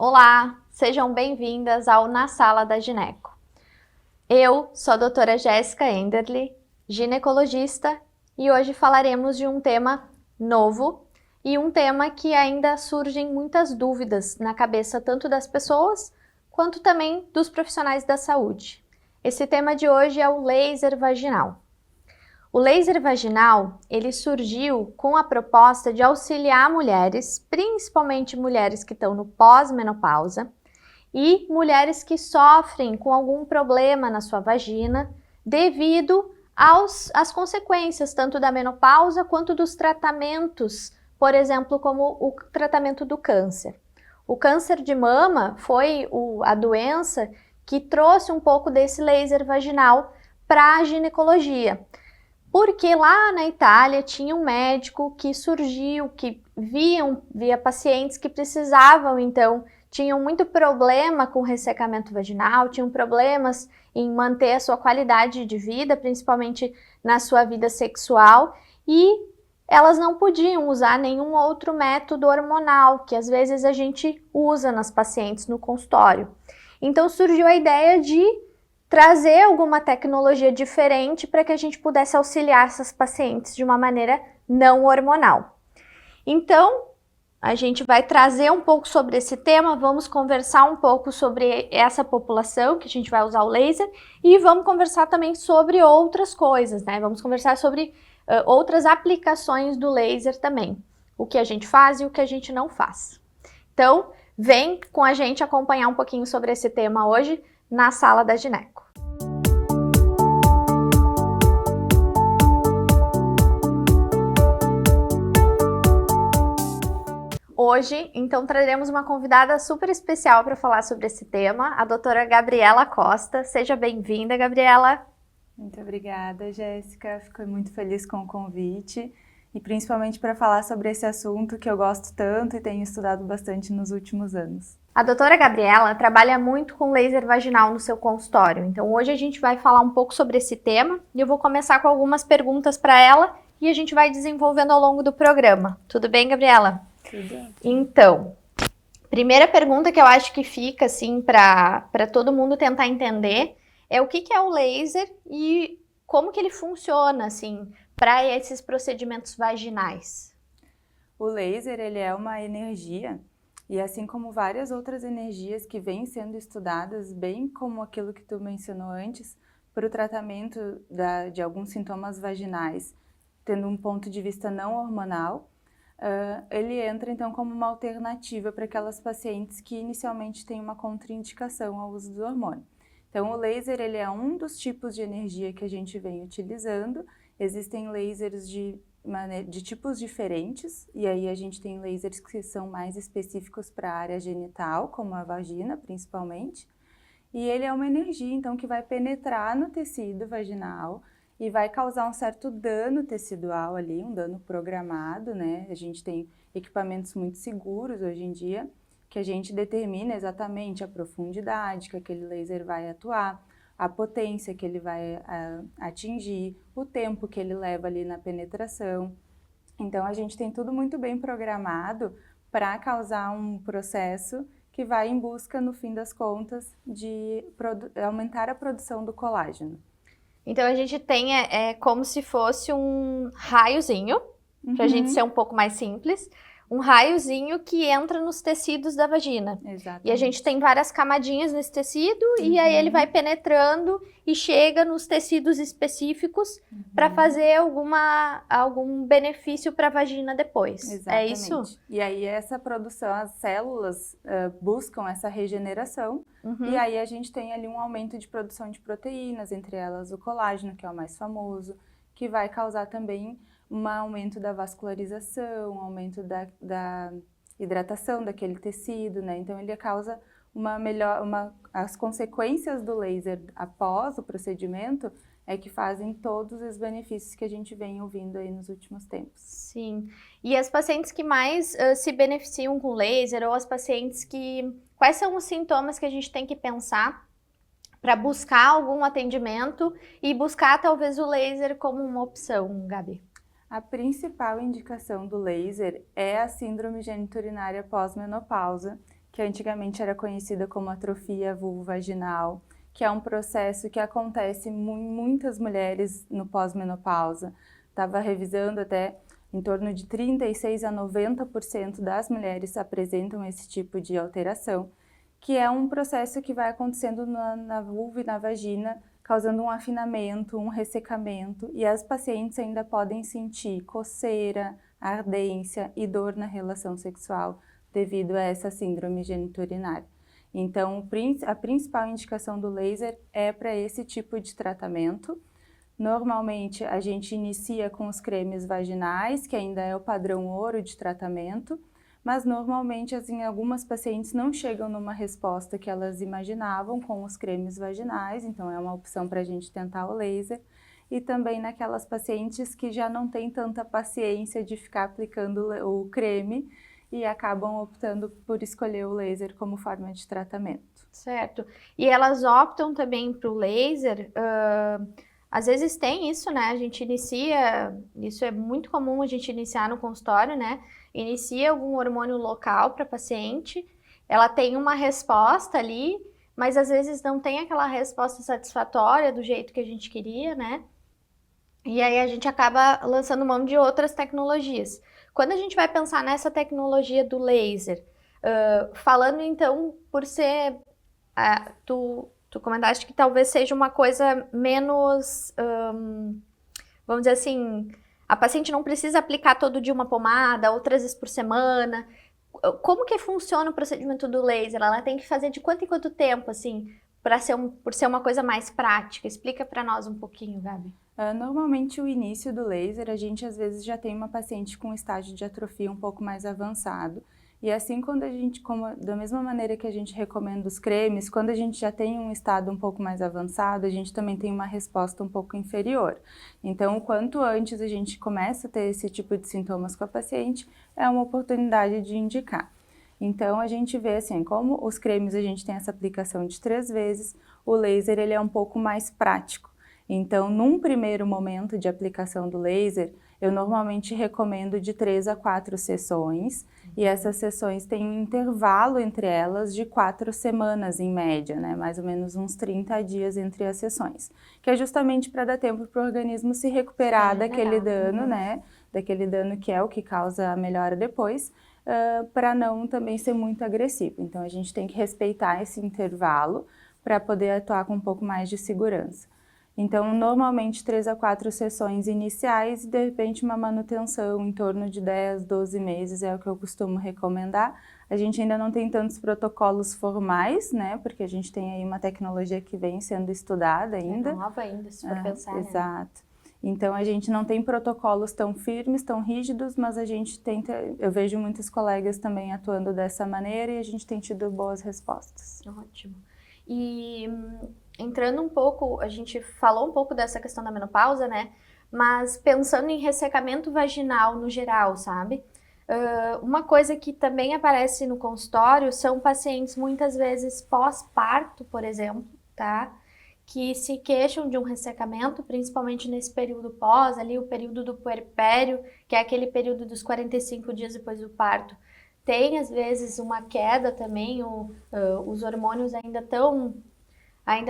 Olá, sejam bem-vindas ao Na Sala da Gineco. Eu sou a doutora Jéssica Enderle, ginecologista, e hoje falaremos de um tema novo e um tema que ainda surgem muitas dúvidas na cabeça tanto das pessoas quanto também dos profissionais da saúde. Esse tema de hoje é o laser vaginal. O laser vaginal, ele surgiu com a proposta de auxiliar mulheres, principalmente mulheres que estão no pós-menopausa e mulheres que sofrem com algum problema na sua vagina devido às consequências tanto da menopausa quanto dos tratamentos, por exemplo, como o tratamento do câncer. O câncer de mama foi a doença que trouxe um pouco desse laser vaginal para a ginecologia. Porque lá na Itália tinha um médico que surgiu, que via pacientes que precisavam, então, tinham muito problema com ressecamento vaginal, tinham problemas em manter a sua qualidade de vida, principalmente na sua vida sexual, e elas não podiam usar nenhum outro método hormonal, que às vezes a gente usa nas pacientes no consultório. Então surgiu a ideia de trazer alguma tecnologia diferente para que a gente pudesse auxiliar essas pacientes de uma maneira não hormonal. Então, a gente vai trazer um pouco sobre esse tema, vamos conversar um pouco sobre essa população que a gente vai usar o laser e vamos conversar também sobre outras coisas, né? Vamos conversar sobre outras aplicações do laser também, o que a gente faz e o que a gente não faz. Então, vem com a gente acompanhar um pouquinho sobre esse tema hoje na Sala da Gineco. Hoje, então, traremos uma convidada super especial para falar sobre esse tema, a doutora Gabriela Costa. Seja bem-vinda, Gabriela. Muito obrigada, Jéssica. Fico muito feliz com o convite e principalmente para falar sobre esse assunto que eu gosto tanto e tenho estudado bastante nos últimos anos. A doutora Gabriela trabalha muito com laser vaginal no seu consultório, então hoje a gente vai falar um pouco sobre esse tema e eu vou começar com algumas perguntas para ela e a gente vai desenvolvendo ao longo do programa. Tudo bem, Gabriela? Tudo. Então, primeira pergunta que eu acho que fica assim para todo mundo tentar entender é o que é o laser e como que ele funciona assim para esses procedimentos vaginais. O laser, ele é uma energia e assim como várias outras energias que vêm sendo estudadas, bem como aquilo que tu mencionou antes, para o tratamento de alguns sintomas vaginais, tendo um ponto de vista não hormonal, ele entra então como uma alternativa para aquelas pacientes que inicialmente têm uma contraindicação ao uso do hormônio. Então o laser, ele é um dos tipos de energia que a gente vem utilizando. Existem lasers de tipos diferentes, e aí a gente tem lasers que são mais específicos para a área genital, como a vagina principalmente, e ele é uma energia então que vai penetrar no tecido vaginal e vai causar um certo dano tecidual ali, um dano programado, né? A gente tem equipamentos muito seguros hoje em dia, que a gente determina exatamente a profundidade que aquele laser vai atuar, a potência que ele vai atingir, o tempo que ele leva ali na penetração. Então, a gente tem tudo muito bem programado para causar um processo que vai em busca, no fim das contas, de aumentar a produção do colágeno. Então, a gente tem como se fosse um raiozinho, para a gente ser um pouco mais simples, um raiozinho que entra nos tecidos da vagina. Exatamente. E a gente tem várias camadinhas nesse tecido e aí ele vai penetrando e chega nos tecidos específicos para fazer algum benefício para a vagina depois. Exatamente. É isso? E aí essa produção, as células buscam essa regeneração e aí a gente tem ali um aumento de produção de proteínas, entre elas o colágeno, que é o mais famoso, que vai causar também um aumento da vascularização, um aumento da hidratação daquele tecido, né? Então ele causa as consequências do laser após o procedimento é que fazem todos os benefícios que a gente vem ouvindo aí nos últimos tempos. Sim. E as pacientes que mais se beneficiam com laser ou as pacientes quais são os sintomas que a gente tem que pensar para buscar algum atendimento e buscar talvez o laser como uma opção, Gabi? A principal indicação do laser é a síndrome geniturinária pós-menopausa, que antigamente era conhecida como atrofia vulvovaginal, que é um processo que acontece em muitas mulheres no pós-menopausa. Estava revisando até em torno de 36 a 90% das mulheres apresentam esse tipo de alteração, que é um processo que vai acontecendo na vulva e na vagina, causando um afinamento, um ressecamento, e as pacientes ainda podem sentir coceira, ardência e dor na relação sexual devido a essa síndrome geniturinária. Então, a principal indicação do laser é para esse tipo de tratamento. Normalmente, a gente inicia com os cremes vaginais, que ainda é o padrão ouro de tratamento, mas normalmente, assim, algumas pacientes não chegam numa resposta que elas imaginavam com os cremes vaginais, então é uma opção para a gente tentar o laser. E também naquelas pacientes que já não têm tanta paciência de ficar aplicando o creme e acabam optando por escolher o laser como forma de tratamento. Certo. E elas optam também para o laser, às vezes tem isso, né? A gente inicia, isso é muito comum a gente iniciar no consultório, né? Inicia algum hormônio local para a paciente, ela tem uma resposta ali, mas às vezes não tem aquela resposta satisfatória do jeito que a gente queria, né? E aí a gente acaba lançando mão de outras tecnologias. Quando a gente vai pensar nessa tecnologia do laser, falando então por ser, tu comentaste que talvez seja uma coisa menos, vamos dizer assim, a paciente não precisa aplicar todo dia uma pomada, outras vezes por semana. Como que funciona o procedimento do laser? Ela tem que fazer de quanto em quanto tempo, assim, por ser uma coisa mais prática? Explica para nós um pouquinho, Gabi. Normalmente o início do laser, a gente às vezes já tem uma paciente com estágio de atrofia um pouco mais avançado. E assim, quando a gente, da mesma maneira que a gente recomenda os cremes, quando a gente já tem um estado um pouco mais avançado, a gente também tem uma resposta um pouco inferior. Então, quanto antes a gente começa a ter esse tipo de sintomas com a paciente, é uma oportunidade de indicar. Então, a gente vê assim, como os cremes a gente tem essa aplicação de 3 vezes, o laser ele é um pouco mais prático. Então, num primeiro momento de aplicação do laser, eu normalmente recomendo de 3 a 4 sessões, e essas sessões têm um intervalo entre elas de 4 semanas em média, né? Mais ou menos uns 30 dias entre as sessões, que é justamente para dar tempo para o organismo se recuperar daquele dano, né? Daquele dano que é o que causa a melhora depois, para não também ser muito agressivo. Então, a gente tem que respeitar esse intervalo para poder atuar com um pouco mais de segurança. Então, normalmente 3 a 4 sessões iniciais e, de repente, uma manutenção em torno de 10, 12 meses é o que eu costumo recomendar. A gente ainda não tem tantos protocolos formais, né? Porque a gente tem aí uma tecnologia que vem sendo estudada ainda. É nova ainda, se for pensar, né? Exato. Então, a gente não tem protocolos tão firmes, tão rígidos, mas a gente tenta... Eu vejo muitos colegas também atuando dessa maneira e a gente tem tido boas respostas. Ótimo. E entrando um pouco, a gente falou um pouco dessa questão da menopausa, né? Mas pensando em ressecamento vaginal no geral, sabe? Uma coisa que também aparece no consultório são pacientes muitas vezes pós-parto, por exemplo, tá? Que se queixam de um ressecamento, principalmente nesse período pós, ali o período do puerpério, que é aquele período dos 45 dias depois do parto. Tem, às vezes, uma queda também, os hormônios ainda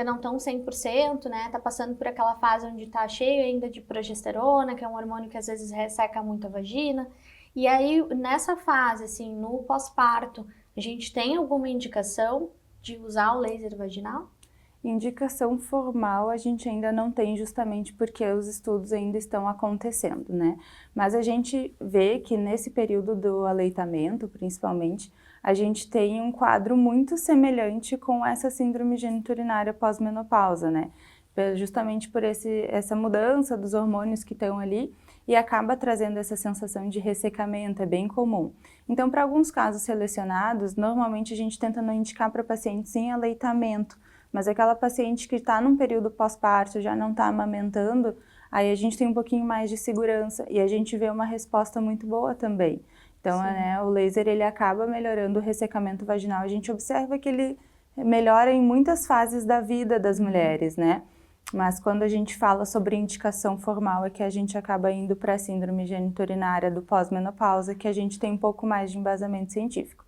não estão 100%, né? Tá passando por aquela fase onde tá cheio ainda de progesterona, que é um hormônio que às vezes resseca muito a vagina. E aí, nessa fase, assim, no pós-parto, a gente tem alguma indicação de usar o laser vaginal? Indicação formal a gente ainda não tem, justamente porque os estudos ainda estão acontecendo, né? Mas a gente vê que nesse período do aleitamento, principalmente, a gente tem um quadro muito semelhante com essa síndrome geniturinária pós-menopausa, né? Justamente por essa mudança dos hormônios que estão ali e acaba trazendo essa sensação de ressecamento, é bem comum. Então, para alguns casos selecionados, normalmente a gente tenta não indicar para pacientes em aleitamento, mas aquela paciente que está num período pós-parto, já não está amamentando, aí a gente tem um pouquinho mais de segurança e a gente vê uma resposta muito boa também. Então, né, o laser ele acaba melhorando o ressecamento vaginal. A gente observa que ele melhora em muitas fases da vida das mulheres, né? Mas quando a gente fala sobre indicação formal é que a gente acaba indo para a síndrome geniturinária do pós-menopausa, que a gente tem um pouco mais de embasamento científico.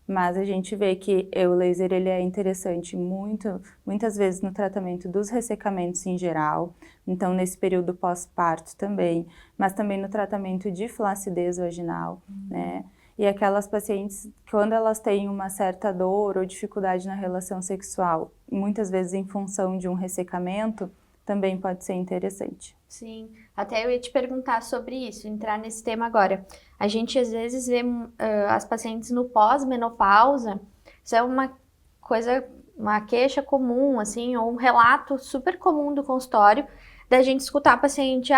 mas a gente vê que o laser ele é interessante muitas vezes no tratamento dos ressecamentos em geral, então nesse período pós-parto também, mas também no tratamento de flacidez vaginal, né? E aquelas pacientes, quando elas têm uma certa dor ou dificuldade na relação sexual, muitas vezes em função de um ressecamento, também pode ser interessante. Sim, até eu ia te perguntar sobre isso, entrar nesse tema agora. A gente às vezes vê as pacientes no pós-menopausa, isso é uma coisa, uma queixa comum, assim, ou um relato super comum do consultório, da gente escutar a paciente,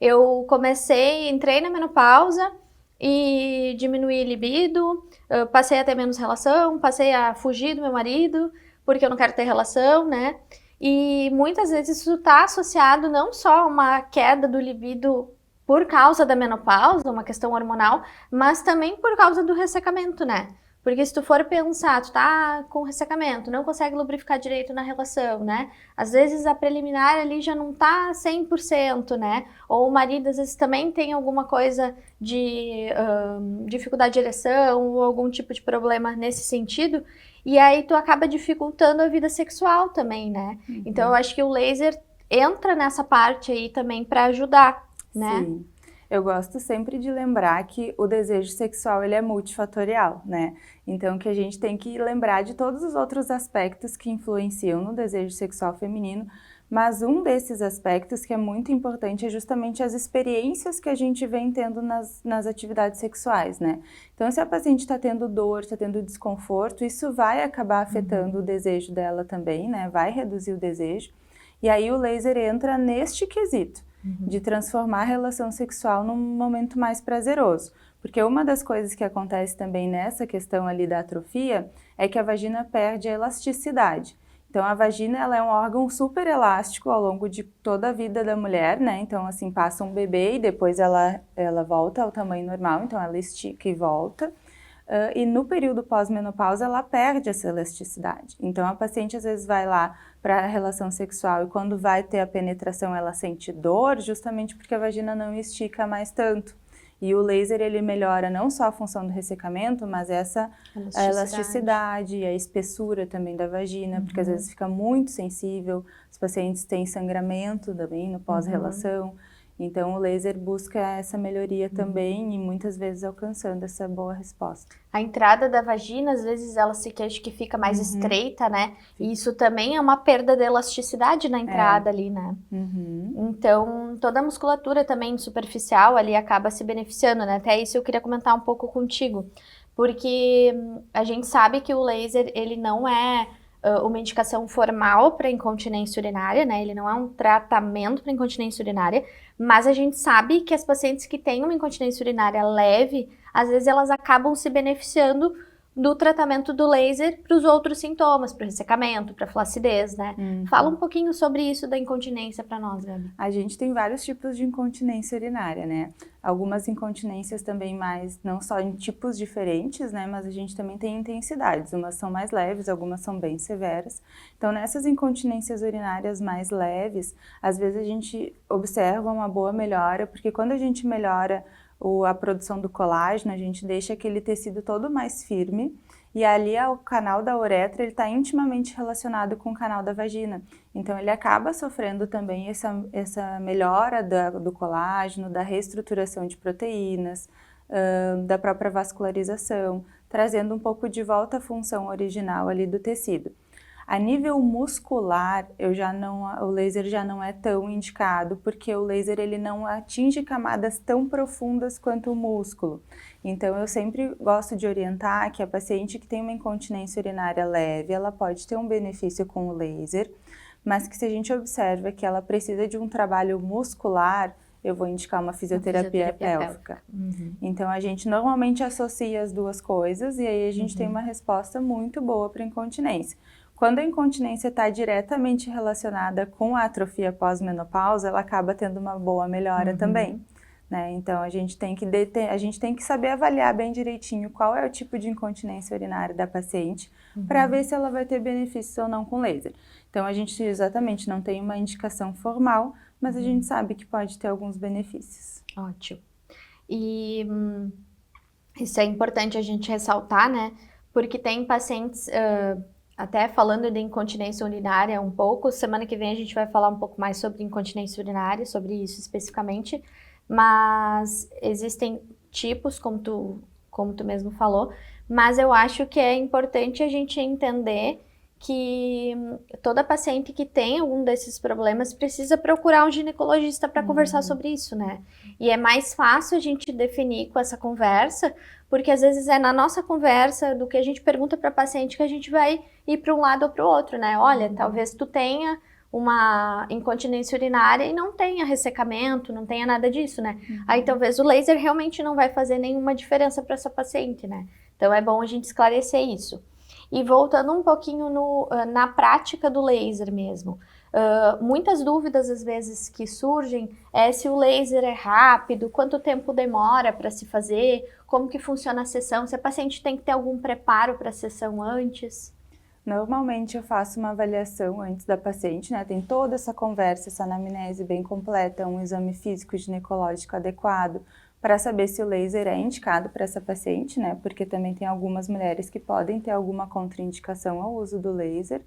eu entrei na menopausa e diminuí a libido, passei a ter menos relação, passei a fugir do meu marido, porque eu não quero ter relação, né? E muitas vezes isso está associado não só a uma queda do libido por causa da menopausa, uma questão hormonal, mas também por causa do ressecamento, né? Porque se tu for pensar, tu tá com ressecamento, não consegue lubrificar direito na relação, né? Às vezes a preliminar ali já não tá 100%, né? Ou o marido às vezes também tem alguma coisa de dificuldade de ereção ou algum tipo de problema nesse sentido. E aí tu acaba dificultando a vida sexual também, né? Então eu acho que o laser entra nessa parte aí também para ajudar, né? Sim. Eu gosto sempre de lembrar que o desejo sexual ele é multifatorial, né? Então que a gente tem que lembrar de todos os outros aspectos que influenciam no desejo sexual feminino, mas um desses aspectos que é muito importante é justamente as experiências que a gente vem tendo nas atividades sexuais, né? Então se a paciente está tendo dor, está tendo desconforto, isso vai acabar afetando o desejo dela também, né? Vai reduzir o desejo. E aí o laser entra neste quesito, de transformar a relação sexual num momento mais prazeroso. Porque uma das coisas que acontece também nessa questão ali da atrofia é que a vagina perde a elasticidade. Então a vagina ela é um órgão super elástico ao longo de toda a vida da mulher, né? Então assim, passa um bebê e depois ela volta ao tamanho normal, então ela estica e volta. E no período pós-menopausa ela perde essa elasticidade. Então a paciente às vezes vai lá para a relação sexual e quando vai ter a penetração ela sente dor justamente porque a vagina não estica mais tanto. E o laser ele melhora não só a função do ressecamento, mas essa elasticidade e a espessura também da vagina, porque às vezes fica muito sensível, os pacientes têm sangramento também no pós-relação. Então, o laser busca essa melhoria também e muitas vezes alcançando essa boa resposta. A entrada da vagina, às vezes ela se queixa que fica mais estreita, né? E isso também é uma perda de elasticidade na entrada ali, né? Então, toda a musculatura também superficial ali acaba se beneficiando, né? Até isso eu queria comentar um pouco contigo. Porque a gente sabe que o laser, ele não é uma indicação formal para incontinência urinária, né? Ele não é um tratamento para incontinência urinária, mas a gente sabe que as pacientes que têm uma incontinência urinária leve, às vezes elas acabam se beneficiando do tratamento do laser para os outros sintomas, para o ressecamento, para a flacidez, né? Fala um pouquinho sobre isso da incontinência para nós, Gabi. A gente tem vários tipos de incontinência urinária, né? Algumas incontinências também mais, não só em tipos diferentes, né? Mas a gente também tem intensidades. Umas são mais leves, algumas são bem severas. Então, nessas incontinências urinárias mais leves, às vezes a gente observa uma boa melhora, porque quando a gente melhora a produção do colágeno, a gente deixa aquele tecido todo mais firme e ali o canal da uretra está intimamente relacionado com o canal da vagina. Então ele acaba sofrendo também essa melhora do colágeno, da reestruturação de proteínas, da própria vascularização, trazendo um pouco de volta à função original ali do tecido. A nível muscular, o laser já não é tão indicado, porque o laser ele não atinge camadas tão profundas quanto o músculo. Então, eu sempre gosto de orientar que a paciente que tem uma incontinência urinária leve, ela pode ter um benefício com o laser, mas que se a gente observa que ela precisa de um trabalho muscular, eu vou indicar uma fisioterapia pélvica. Então, a gente normalmente associa as duas coisas e aí a gente tem uma resposta muito boa para a incontinência. Quando a incontinência está diretamente relacionada com a atrofia pós-menopausa, ela acaba tendo uma boa melhora também, né? Então, a gente tem que saber avaliar bem direitinho qual é o tipo de incontinência urinária da paciente para ver se ela vai ter benefícios ou não com laser. Então, a gente exatamente não tem uma indicação formal, mas a gente sabe que pode ter alguns benefícios. Ótimo. E isso é importante a gente ressaltar, né? porque tem pacientes, até falando de incontinência urinária um pouco, semana que vem a gente vai falar um pouco mais sobre incontinência urinária, sobre isso especificamente, mas existem tipos, como tu mesmo falou, mas eu acho que é importante a gente entender que toda paciente que tem algum desses problemas precisa procurar um ginecologista para conversar sobre isso, né? E é mais fácil a gente definir com essa conversa, porque às vezes é na nossa conversa, do que a gente pergunta para paciente, que a gente vai ir para um lado ou para o outro, né? Olha, talvez tu tenha uma incontinência urinária e não tenha ressecamento, não tenha nada disso, né? Aí talvez o laser realmente não vai fazer nenhuma diferença para essa paciente, né? Então é bom a gente esclarecer isso. E voltando um pouquinho na prática do laser mesmo, muitas dúvidas às vezes que surgem é se o laser é rápido, quanto tempo demora para se fazer, como que funciona a sessão, se a paciente tem que ter algum preparo para a sessão antes. Normalmente eu faço uma avaliação antes da paciente, né? Tem toda essa conversa, essa anamnese bem completa, um exame físico ginecológico adequado, para saber se o laser é indicado para essa paciente, né? Porque também tem algumas mulheres que podem ter alguma contraindicação ao uso do laser.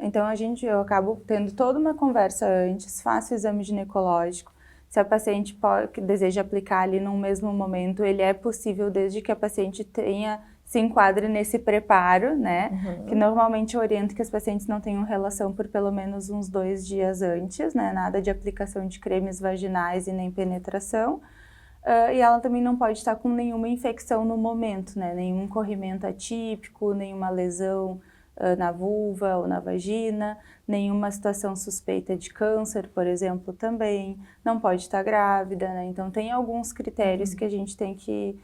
Então eu acabo tendo toda uma conversa antes, faço o exame ginecológico. Se a paciente deseja aplicar ali no mesmo momento, ele é possível desde que a paciente se enquadre nesse preparo, né? Que normalmente eu oriento que as pacientes não tenham relação por pelo menos uns 2 dias antes, né? Nada de aplicação de cremes vaginais e nem penetração. E ela também não pode estar com nenhuma infecção no momento, né? Nenhum corrimento atípico, nenhuma lesão na vulva ou na vagina, nenhuma situação suspeita de câncer, por exemplo, também. Não pode estar grávida, né? Então tem alguns critérios que a gente tem que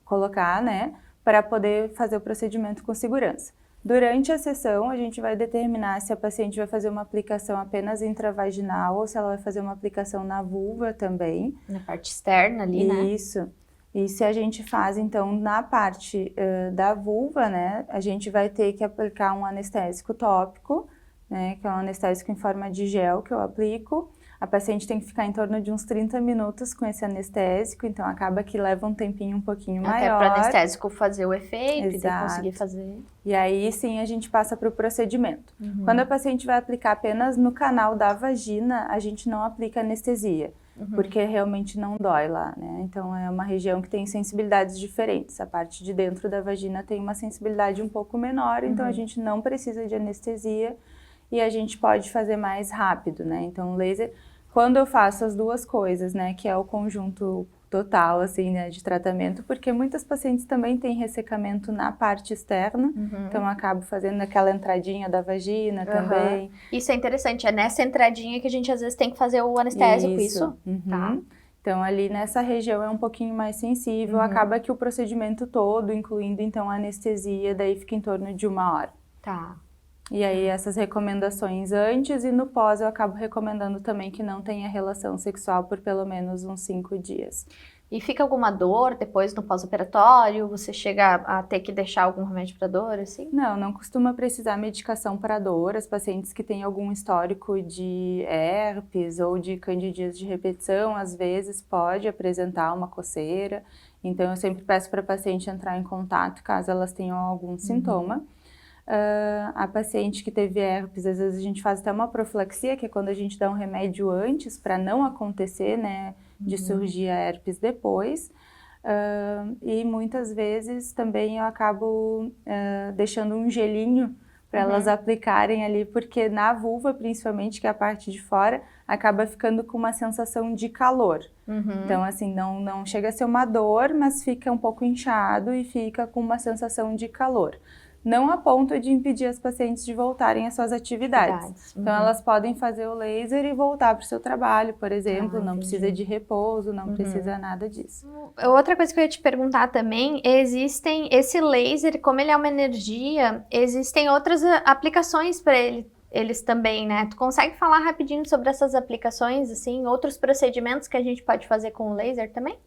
colocar, né? Para poder fazer o procedimento com segurança. Durante a sessão, a gente vai determinar se a paciente vai fazer uma aplicação apenas intravaginal ou se ela vai fazer uma aplicação na vulva também. Na parte externa ali, né? Isso. E se a gente faz, então, na parte da vulva, né, a gente vai ter que aplicar um anestésico tópico, né, que é um anestésico em forma de gel que eu aplico. A paciente tem que ficar em torno de uns 30 minutos com esse anestésico, então acaba que leva um tempinho um pouquinho maior. Até para o anestésico fazer o efeito. Exato. E conseguir fazer. E aí sim a gente passa para o procedimento. Quando a paciente vai aplicar apenas no canal da vagina, a gente não aplica anestesia, porque realmente não dói lá, né? Então é uma região que tem sensibilidades diferentes. A parte de dentro da vagina tem uma sensibilidade um pouco menor, então a gente não precisa de anestesia e a gente pode fazer mais rápido, né? Então o laser, quando eu faço as duas coisas, né, que é o conjunto total, assim, né, de tratamento, porque muitas pacientes também têm ressecamento na parte externa, então eu acabo fazendo aquela entradinha da vagina também. Isso é interessante, é nessa entradinha que a gente às vezes tem que fazer o anestésico, isso? Tá. Então ali nessa região é um pouquinho mais sensível, acaba que o procedimento todo, incluindo então a anestesia, daí fica em torno de 1 hora. Tá. E aí essas recomendações antes e no pós eu acabo recomendando também que não tenha relação sexual por pelo menos uns 5 dias. E fica alguma dor depois no pós-operatório? Você chega a ter que deixar algum remédio para dor, assim? Não costuma precisar medicação para dor. As pacientes que têm algum histórico de herpes ou de candidíase de repetição, às vezes pode apresentar uma coceira. Então eu sempre peço para a paciente entrar em contato caso elas tenham algum sintoma. A paciente que teve herpes, às vezes a gente faz até uma profilaxia, que é quando a gente dá um remédio antes para não acontecer, né, de surgir a herpes depois. E muitas vezes também eu acabo deixando um gelinho para elas aplicarem ali, porque na vulva, principalmente, que é a parte de fora, acaba ficando com uma sensação de calor. Então, assim, não chega a ser uma dor, mas fica um pouco inchado e fica com uma sensação de calor. Não a ponto de impedir as pacientes de voltarem às suas atividades. Então, elas podem fazer o laser e voltar para o seu trabalho, por exemplo, não precisa de repouso, não precisa nada disso. Outra coisa que eu ia te perguntar também, esse laser, como ele é uma energia, existem outras aplicações para eles também, né? Tu consegue falar rapidinho sobre essas aplicações, assim, outros procedimentos que a gente pode fazer com o laser também?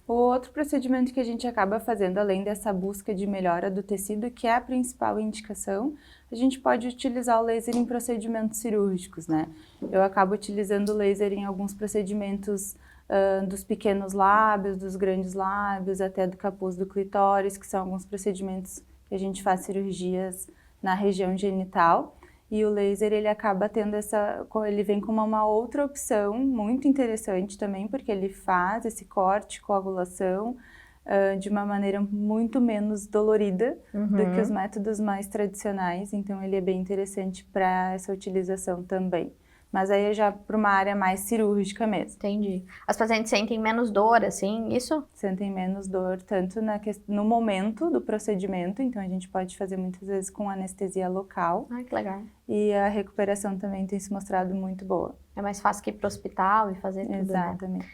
O outro procedimento que a gente acaba fazendo, além dessa busca de melhora do tecido, que é a principal indicação, a gente pode utilizar o laser em procedimentos cirúrgicos, né? Eu acabo utilizando o laser em alguns procedimentos dos pequenos lábios, dos grandes lábios, até do capuz do clitóris, que são alguns procedimentos que a gente faz cirurgias na região genital. E o laser, ele acaba tendo ele vem como uma outra opção muito interessante também, porque ele faz esse corte, coagulação, de uma maneira muito menos dolorida do que os métodos mais tradicionais. Então, ele é bem interessante para essa utilização também. Mas aí é já para uma área mais cirúrgica mesmo. Entendi. As pacientes sentem menos dor, assim, isso? Sentem menos dor, tanto no momento do procedimento, então a gente pode fazer muitas vezes com anestesia local. Ai, que legal. E a recuperação também tem se mostrado muito boa. É mais fácil que ir para o hospital e fazer tudo, Exatamente.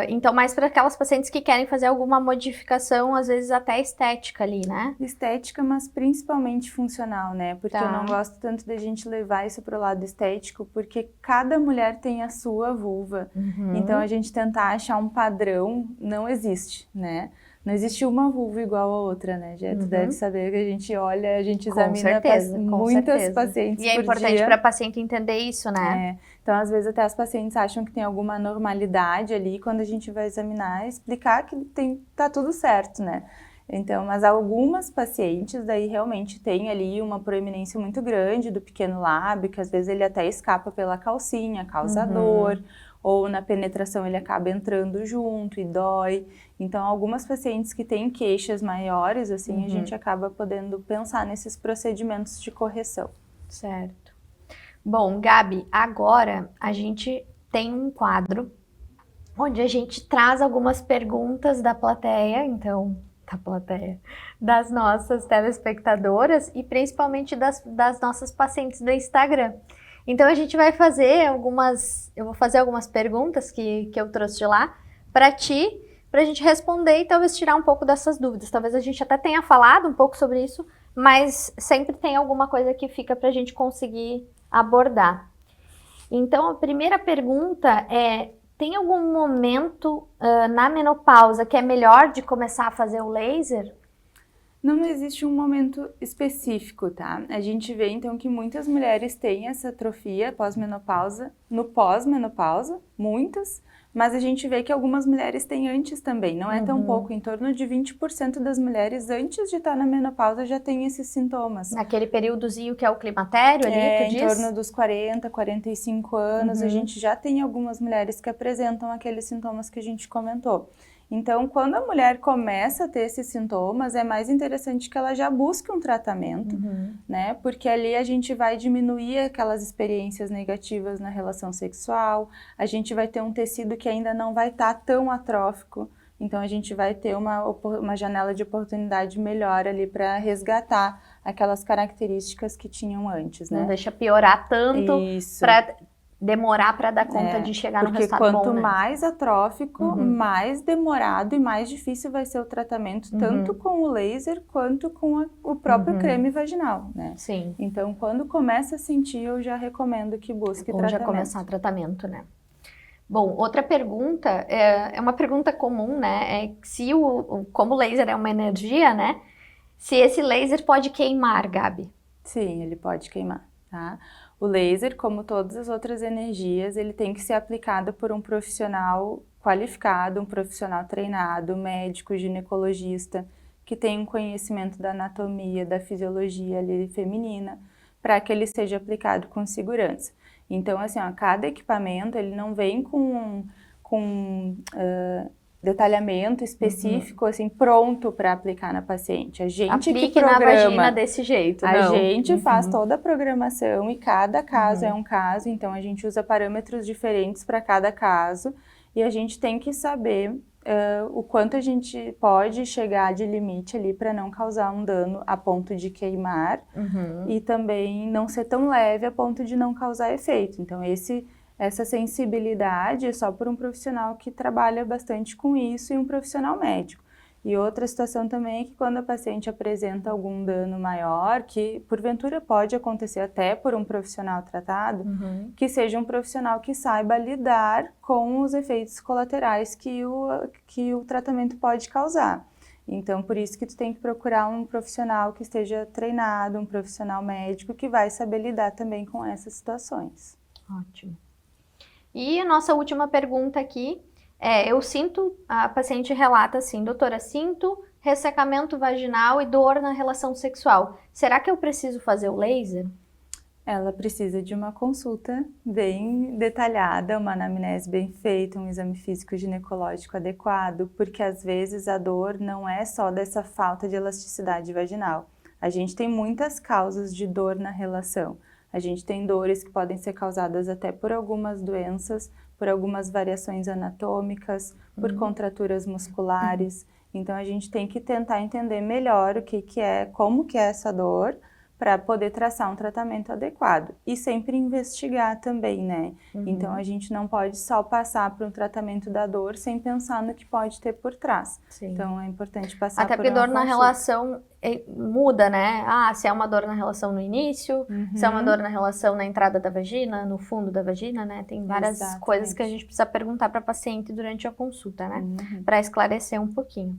Então, mais para aquelas pacientes que querem fazer alguma modificação, às vezes até estética ali, né? Estética, mas principalmente funcional, né? Porque eu não gosto tanto da gente levar isso para o lado estético, porque cada mulher tem a sua vulva. Então, a gente tentar achar um padrão não existe, né? Não existe uma vulva igual a outra, né, Jé? Tu deve saber que a gente olha, a gente examina muitas pacientes por dia. E é importante para a paciente entender isso, né? Então, às vezes, até as pacientes acham que tem alguma normalidade ali, quando a gente vai examinar, explicar que tá tudo certo, né? Então, mas algumas pacientes daí realmente tem ali uma proeminência muito grande do pequeno lábio, que às vezes ele até escapa pela calcinha, causa dor, ou na penetração ele acaba entrando junto e dói. Então, algumas pacientes que têm queixas maiores, assim, a gente acaba podendo pensar nesses procedimentos de correção. Certo. Bom, Gabi, agora a gente tem um quadro onde a gente traz algumas perguntas da plateia, das nossas telespectadoras e principalmente das nossas pacientes do Instagram. Então a gente vai fazer eu vou fazer algumas perguntas que eu trouxe de lá para ti, para a gente responder e talvez tirar um pouco dessas dúvidas. Talvez a gente até tenha falado um pouco sobre isso, mas sempre tem alguma coisa que fica para a gente conseguir abordar. Então a primeira pergunta é: tem algum momento na menopausa que é melhor de começar a fazer o laser? Não existe um momento específico, tá? A gente vê, então, que muitas mulheres têm essa atrofia pós-menopausa, no pós-menopausa, muitas, mas a gente vê que algumas mulheres têm antes também, não é tão pouco, em torno de 20% das mulheres antes de estar na menopausa já têm esses sintomas. Naquele períodozinho que é o climatério ali, tu diz? Em torno dos 40, 45 anos, a gente já tem algumas mulheres que apresentam aqueles sintomas que a gente comentou. Então, quando a mulher começa a ter esses sintomas, é mais interessante que ela já busque um tratamento, né? Porque ali a gente vai diminuir aquelas experiências negativas na relação sexual, a gente vai ter um tecido que ainda não vai estar tão atrófico, então a gente vai ter uma janela de oportunidade melhor ali para resgatar aquelas características que tinham antes, né? Não deixa piorar tanto para demorar para dar conta de chegar no resultado bom, né? Porque quanto mais atrófico, mais demorado e mais difícil vai ser o tratamento, tanto com o laser quanto com o próprio creme vaginal, né? Sim. Então, quando começa a sentir, eu já recomendo que busque tratamento. Já começar tratamento, né? Bom, outra pergunta, é uma pergunta comum, né? É se como o laser é uma energia, né? Se esse laser pode queimar, Gabi? Sim, ele pode queimar, tá? O laser, como todas as outras energias, ele tem que ser aplicado por um profissional qualificado, um profissional treinado, médico, ginecologista, que tem um conhecimento da anatomia, da fisiologia ali feminina, para que ele seja aplicado com segurança. Então, assim, cada equipamento, ele não vem com detalhamento específico, assim, pronto para aplicar na paciente. A gente que programa. Na vagina desse jeito, A gente faz toda a programação e cada caso é um caso, então a gente usa parâmetros diferentes para cada caso e a gente tem que saber o quanto a gente pode chegar de limite ali para não causar um dano a ponto de queimar e também não ser tão leve a ponto de não causar efeito. Então, essa sensibilidade é só por um profissional que trabalha bastante com isso e um profissional médico. E outra situação também é que quando a paciente apresenta algum dano maior, que porventura pode acontecer até por um profissional tratado, que seja um profissional que saiba lidar com os efeitos colaterais que o tratamento pode causar. Então, por isso que tu tem que procurar um profissional que esteja treinado, um profissional médico que vai saber lidar também com essas situações. Ótimo. E a nossa última pergunta aqui Eu sinto, a paciente relata assim, doutora, sinto ressecamento vaginal e dor na relação sexual. Será que eu preciso fazer o laser? Ela precisa de uma consulta bem detalhada, uma anamnese bem feita, um exame físico ginecológico adequado, porque às vezes a dor não é só dessa falta de elasticidade vaginal. A gente tem muitas causas de dor na relação. A gente tem dores que podem ser causadas até por algumas doenças, por algumas variações anatômicas, por contraturas musculares. Então a gente tem que tentar entender melhor o que é, como que é essa dor, para poder traçar um tratamento adequado. E sempre investigar também, né? Então a gente não pode só passar para um tratamento da dor sem pensar no que pode ter por trás. Sim. Então é importante passar Até por porque uma dor na consulta. Relação muda, né? Se é uma dor na relação no início, se é uma dor na relação na entrada da vagina, no fundo da vagina, né? Tem várias coisas que a gente precisa perguntar para a paciente durante a consulta, né? Para esclarecer um pouquinho.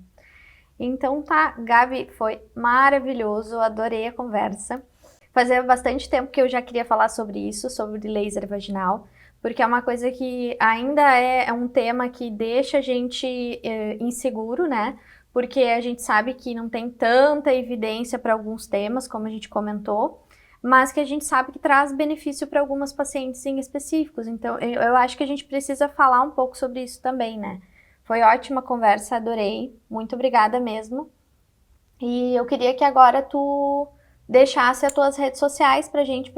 Então tá, Gabi, foi maravilhoso, adorei a conversa. Fazia bastante tempo que eu já queria falar sobre isso, sobre laser vaginal, porque é uma coisa que ainda é um tema que deixa a gente inseguro, né? Porque a gente sabe que não tem tanta evidência para alguns temas, como a gente comentou, mas que a gente sabe que traz benefício para algumas pacientes em específicos. Então, eu acho que a gente precisa falar um pouco sobre isso também, né? Foi ótima conversa, adorei. Muito obrigada mesmo. E eu queria que agora tu deixasse as tuas redes sociais pra gente,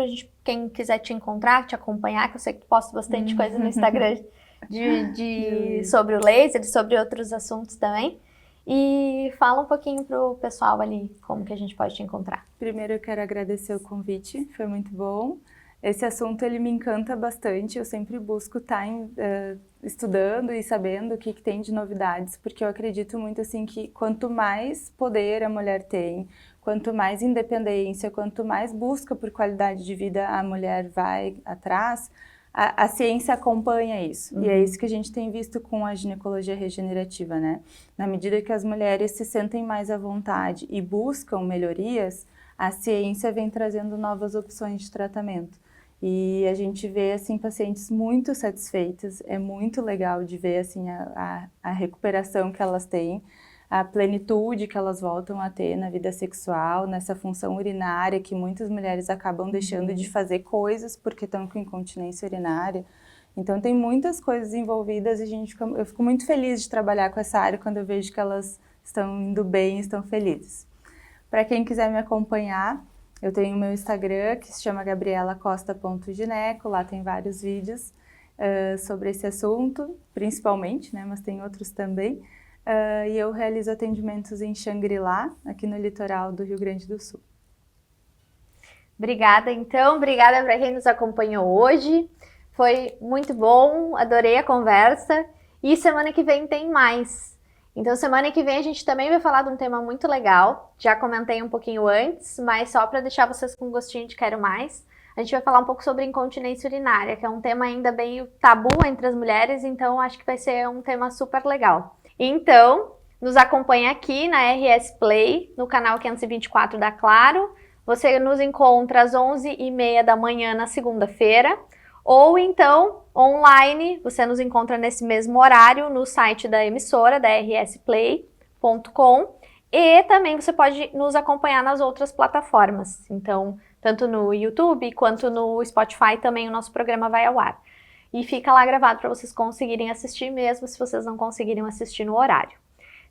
quem quiser te encontrar, te acompanhar, que eu sei que tu posta bastante coisa no Instagram sobre o laser e sobre outros assuntos também. E fala um pouquinho pro pessoal ali como que a gente pode te encontrar. Primeiro eu quero agradecer o convite, foi muito bom. Esse assunto ele me encanta bastante, eu sempre busco estar estudando e sabendo o que tem de novidades, porque eu acredito muito assim que quanto mais poder a mulher tem, quanto mais independência, quanto mais busca por qualidade de vida a mulher vai atrás, a ciência acompanha isso. E é isso que a gente tem visto com a ginecologia regenerativa, né? Na medida que as mulheres se sentem mais à vontade e buscam melhorias, a ciência vem trazendo novas opções de tratamento. E a gente vê, assim, pacientes muito satisfeitas, é muito legal de ver, assim, a recuperação que elas têm, a plenitude que elas voltam a ter na vida sexual, nessa função urinária que muitas mulheres acabam deixando de fazer coisas porque estão com incontinência urinária. Então tem muitas coisas envolvidas e eu fico muito feliz de trabalhar com essa área quando eu vejo que elas estão indo bem, estão felizes. Para quem quiser me acompanhar, eu tenho o meu Instagram, que se chama gabrielacosta.gineco, lá tem vários vídeos sobre esse assunto, principalmente, né, mas tem outros também. E eu realizo atendimentos em Xangri-Lá, aqui no litoral do Rio Grande do Sul. Obrigada, então. Obrigada para quem nos acompanhou hoje. Foi muito bom, adorei a conversa. E semana que vem tem mais. Então, semana que vem a gente também vai falar de um tema muito legal. Já comentei um pouquinho antes, mas só para deixar vocês com um gostinho de quero mais. A gente vai falar um pouco sobre incontinência urinária, que é um tema ainda bem tabu entre as mulheres, então acho que vai ser um tema super legal. Então, nos acompanha aqui na RS Play, no canal 524 da Claro. Você nos encontra às 11h30 da manhã na segunda-feira. Ou então, online, você nos encontra nesse mesmo horário no site da emissora, da rsplay.com. E também você pode nos acompanhar nas outras plataformas. Então, tanto no YouTube quanto no Spotify também o nosso programa vai ao ar. E fica lá gravado para vocês conseguirem assistir mesmo se vocês não conseguirem assistir no horário.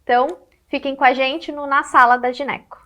Então, fiquem com a gente Na Sala da Gineco.